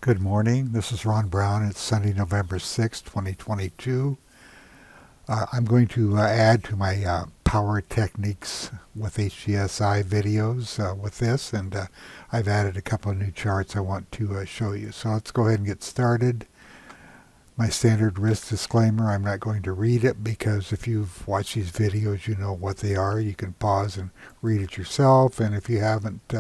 Good morning. This is Ron Brown. It's Sunday, November 6th, 2022. I'm going to add to my Power Techniques with HGSI videos with this, and I've added a couple of new charts I want to show you. So let's go ahead and get started. My standard risk disclaimer, I'm not going to read it because if you've watched these videos, you know what they are. You can pause and read it yourself, and if you haven't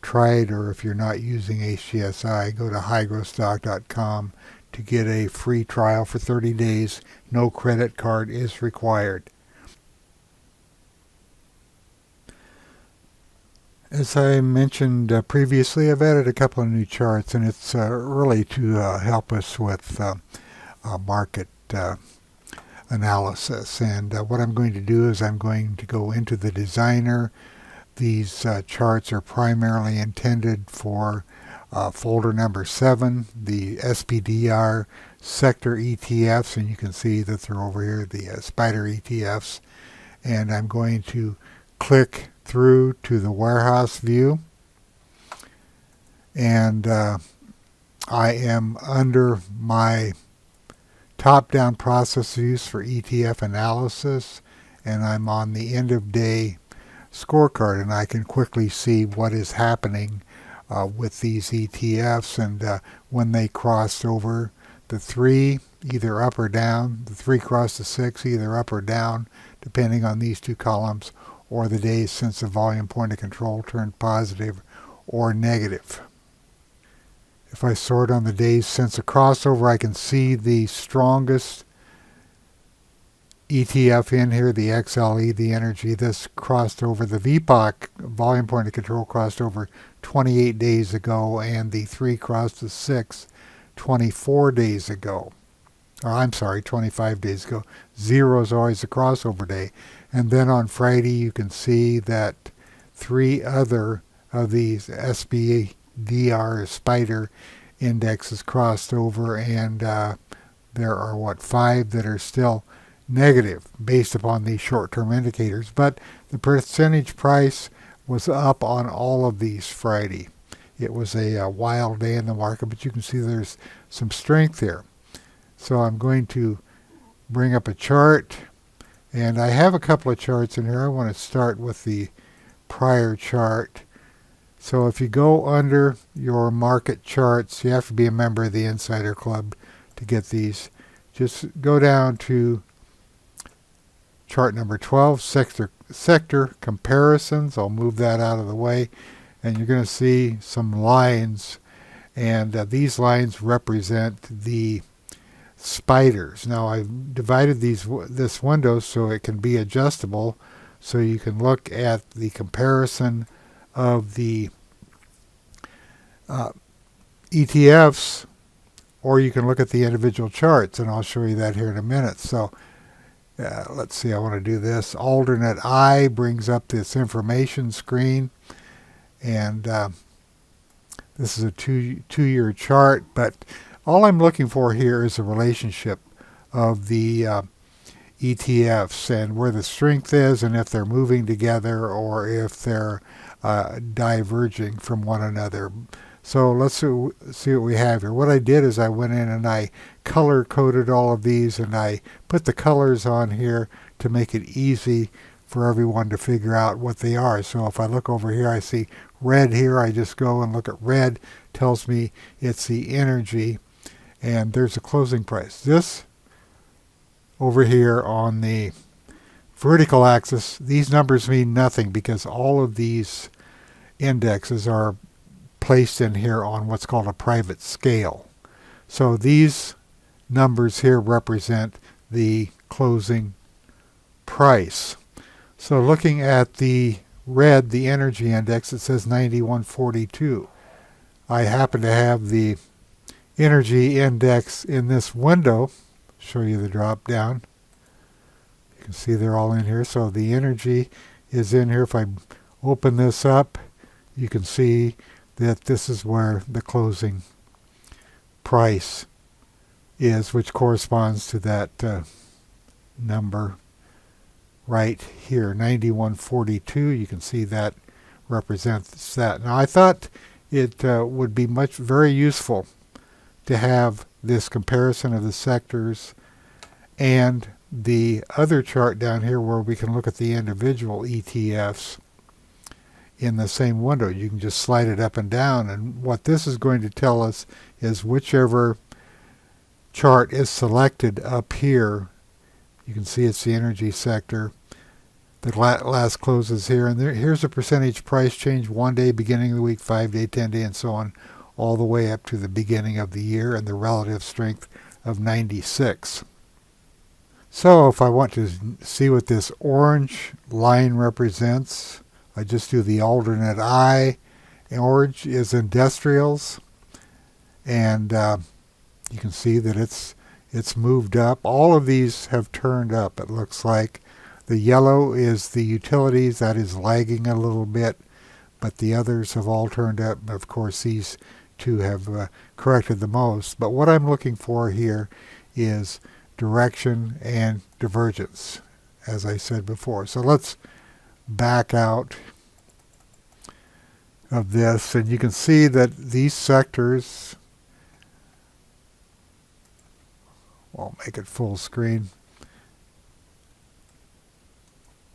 tried, or if you're not using HGSI, go to highgrowstock.com to get a free trial for 30 days. No credit card is required. As I mentioned previously, I've added a couple of new charts, and it's really to help us with market analysis. And what I'm going to do is I'm going to go into the designer. These charts are primarily intended for folder number 7, the SPDR sector ETFs, and you can see that they're over here, the spider ETFs. And I'm going to click through to the warehouse view, and I am under my top-down process views for ETF analysis, and I'm on the end of day scorecard, and I can quickly see what is happening with these ETFs, and when they crossed over the 3, either up or down, the 3 crossed the 6, either up or down, depending on these two columns, or the days since the volume point of control turned positive or negative. If I sort on the days since a crossover, I can see the strongest ETF in here, the XLE, the energy. This crossed over the VPOC, volume point of control, crossed over 28 days ago, and the 3 crossed the 6 24 days ago. Or I'm sorry, 25 days ago. 0 is always a crossover day. And then on Friday, you can see that 3 other of these SPDR spider indexes crossed over, and there are 5 that are still negative based upon these short-term indicators, but the percentage price was up on all of these Friday. It was a wild day in the market, but you can see there's some strength there. So I'm going to bring up a chart, and I have a couple of charts in here. I want to start with the prior chart. So if you go under your market charts, you have to be a member of the Insider Club to get these. Just go down to chart number 12, sector comparisons. I'll move that out of the way, and you're going to see some lines, and these lines represent the spiders. Now I've divided this window so it can be adjustable, so you can look at the comparison of the ETFs, or you can look at the individual charts, and I'll show you that here in a minute. So let's see, I want to do this. Alternate I brings up this information screen, and this is a two-year chart, but all I'm looking for here is a relationship of the ETFs and where the strength is, and if they're moving together or if they're diverging from one another. So let's see what we have here. What I did is I went in and I color coded all of these, and I put the colors on here to make it easy for everyone to figure out what they are. So if I look over here, I see red here. I just go and look at red. Tells me it's the energy, and there's a closing price. This over here on the vertical axis, these numbers mean nothing because all of these indexes are placed in here on what's called a private scale. So these numbers here represent the closing price. So looking at the red, the energy index, it says 9142. I happen to have the energy index in this window. Show you the drop down. You can see they're all in here. So the energy is in here. If I open this up, you can see that this is where the closing price is, which corresponds to that number right here, 9142. You can see that represents that. Now I thought it would be very useful to have this comparison of the sectors and the other chart down here where we can look at the individual ETFs in the same window. You can just slide it up and down, and what this is going to tell us is whichever chart is selected up here. You can see it's the energy sector. The last closes here, and here's the percentage price change 1 day, beginning of the week, 5 day, 10 day, and so on, all the way up to the beginning of the year, and the relative strength of 96. So if I want to see what this orange line represents, I just do the alternate I. Orange is industrials, and you can see that it's moved up. All of these have turned up, it looks like. The yellow is the utilities, that is lagging a little bit, but the others have all turned up. Of course, these two have corrected the most. But what I'm looking for here is direction and divergence, as I said before. So let's back out of this, and you can see that these sectors, I'll make it full screen.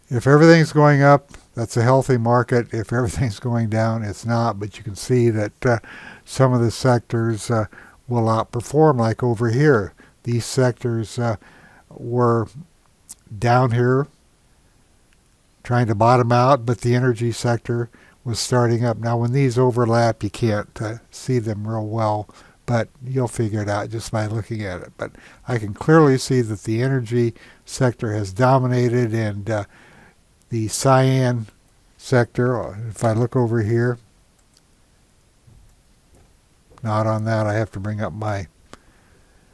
If everything's going up, that's a healthy market. If everything's going down, it's not. But you can see that some of the sectors will outperform, like over here. These sectors were down here trying to bottom out, but the energy sector was starting up. Now, when these overlap, you can't see them real well, but you'll figure it out just by looking at it. But I can clearly see that the energy sector has dominated, and the cyan sector, if I look over here, not on that, I have to bring up my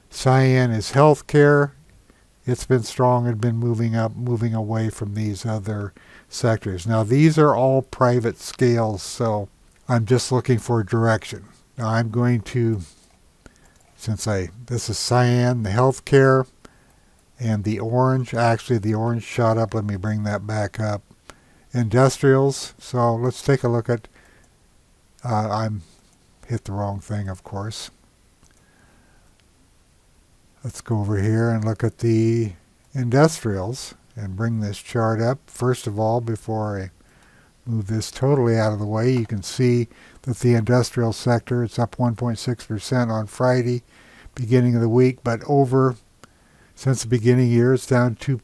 cyan is healthcare. It's been strong and been moving up, moving away from these other sectors. Now, these are all private scales, so I'm just looking for direction. Now, I'm going to, this is cyan, the healthcare, and the orange. Actually, the orange shot up. Let me bring that back up. Industrials. So let's take a look at, I'm hit the wrong thing, of course. Let's go over here and look at the industrials and bring this chart up. First of all, before I move this totally out of the way, you can see that the industrial sector, it's up 1.6% on Friday, beginning of the week, but since the beginning of the year, it's down to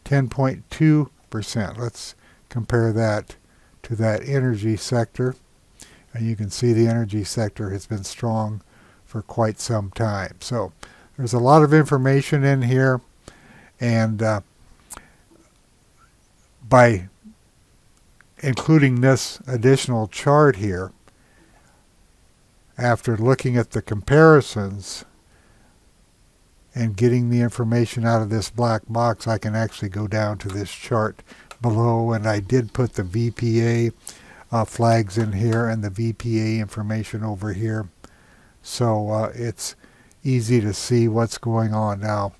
10.2%. Let's compare that to that energy sector, and you can see the energy sector has been strong for quite some time. So there's a lot of information in here, and by including this additional chart here, after looking at the comparisons and getting the information out of this black box, I can actually go down to this chart below, and I did put the VPA flags in here and the VPA information over here, so it's easy to see what's going on. Now,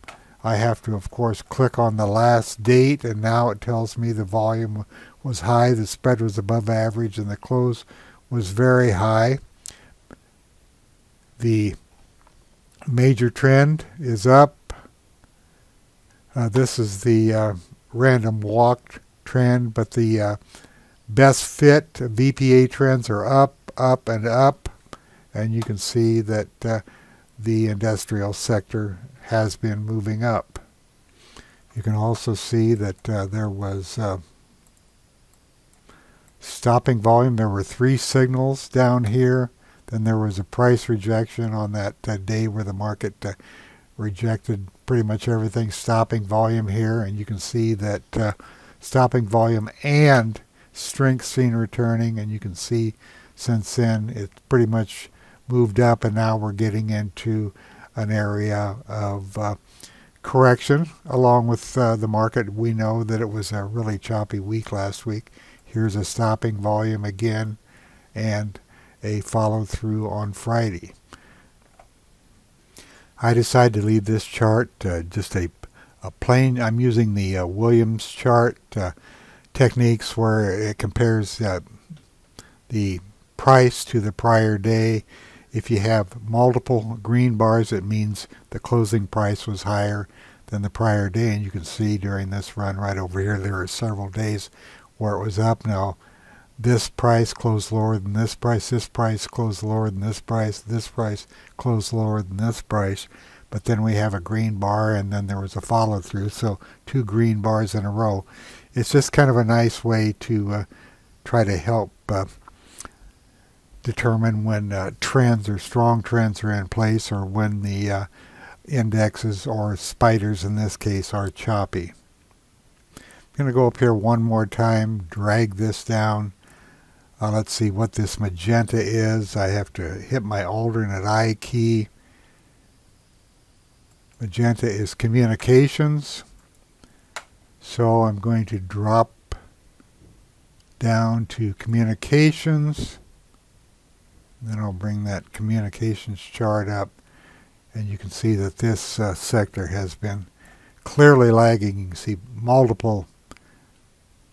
I have to, of course, click on the last date, and now it tells me the volume was high, the spread was above average, and the close was very high. The major trend is up. This is the random walk trend, but the best fit VPA trends are up, up, and up, and you can see that the industrial sector has been moving up. You can also see that there was stopping volume. There were 3 signals down here. Then there was a price rejection on that day where the market rejected pretty much everything. Stopping volume here, and you can see that stopping volume and strength seen returning, and you can see since then it's pretty much moved up, and now we're getting into an area of correction along with the market. We know that it was a really choppy week last week. Here's a stopping volume again and a follow through on Friday. I decided to leave this chart just a plain. I'm using the Williams chart techniques where it compares the price to the prior day. If you have multiple green bars, it means the closing price was higher than the prior day. And you can see during this run right over here, there are several days where it was up. Now, this price closed lower than this price closed lower than this price closed lower than this price. But then we have a green bar, and then there was a follow through. So 2 green bars in a row. It's just kind of a nice way to try to help determine when trends or strong trends are in place, or when the indexes, or spiders in this case, are choppy. I'm going to go up here one more time, drag this down. Let's see what this magenta is. I have to hit my alternate I key. Magenta is communications. So I'm going to drop down to communications. Then I'll bring that communications chart up. And you can see that this sector has been clearly lagging. You can see multiple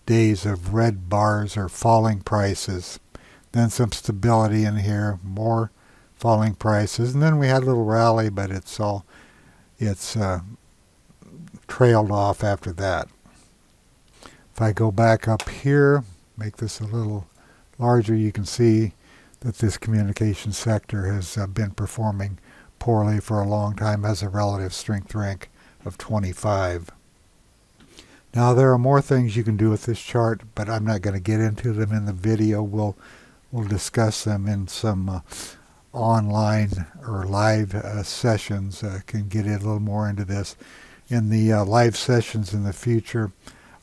days of red bars or falling prices. Then some stability in here, more falling prices. And then we had a little rally, but it's trailed off after that. If I go back up here, make this a little larger, you can see that this communication sector has been performing poorly for a long time, has a relative strength rank of 25. Now there are more things you can do with this chart, but I'm not going to get into them in the video. We'll discuss them in some online or live sessions. Can get a little more into this. In the live sessions in the future,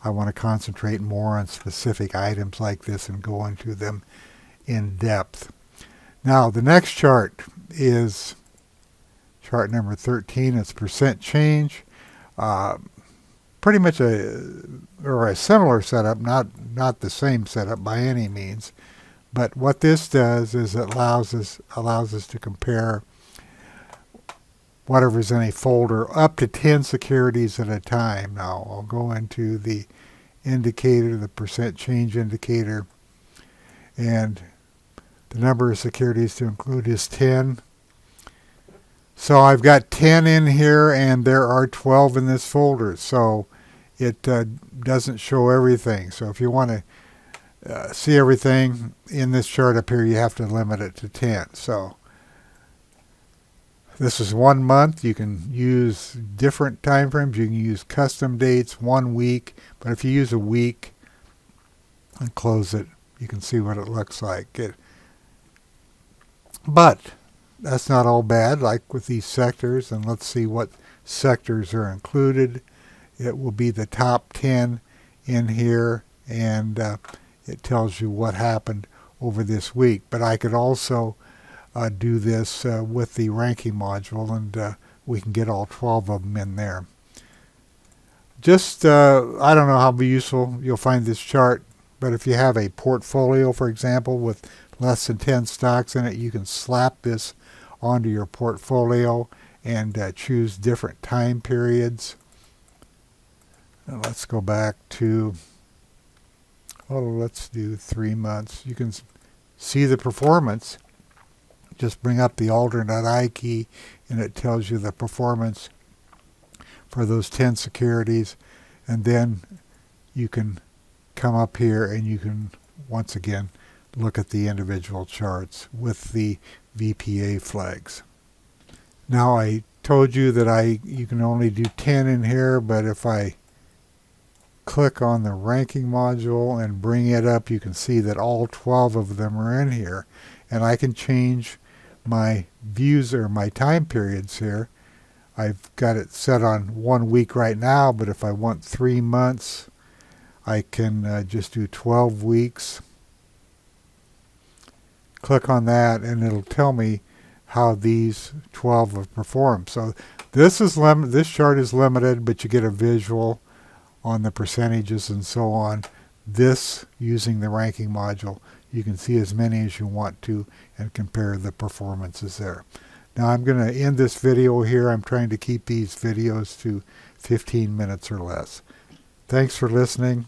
I want to concentrate more on specific items like this and go into them in depth. Now the next chart is chart number 13. It's percent change. Pretty much a similar setup, not the same setup by any means, but what this does is it allows us to compare whatever's in a folder up to 10 securities at a time. Now I'll go into the indicator, the percent change indicator, and the number of securities to include is 10. So I've got 10 in here, and there are 12 in this folder. So it doesn't show everything. So if you want to see everything in this chart up here, you have to limit it to 10. So this is 1 month. You can use different time frames. You can use custom dates, 1 week. But if you use a week and close it, you can see what it looks like. But that's not all bad, like with these sectors. And let's see what sectors are included. It will be the top 10 in here, and it tells you what happened over this week. But I could also do this with the ranking module, and we can get all 12 of them in there. Just, I don't know how useful you'll find this chart, but if you have a portfolio, for example, with less than 10 stocks in it, you can slap this onto your portfolio and choose different time periods. Now let's go back to, let's do 3 months. You can see the performance. Just bring up the alternate I key, and it tells you the performance for those 10 securities. And then you can come up here and you can, once again, look at the individual charts with the VPA flags. Now I told you that you can only do 10 in here, but if I click on the ranking module and bring it up, you can see that all 12 of them are in here. And I can change my views or my time periods here. I've got it set on 1 week right now, but if I want 3 months, I can just do 12 weeks. Click on that, and it'll tell me how these 12 have performed. So this chart is limited, but you get a visual on the percentages and so on. This, using the ranking module, you can see as many as you want to and compare the performances there. Now I'm going to end this video here. I'm trying to keep these videos to 15 minutes or less. Thanks for listening.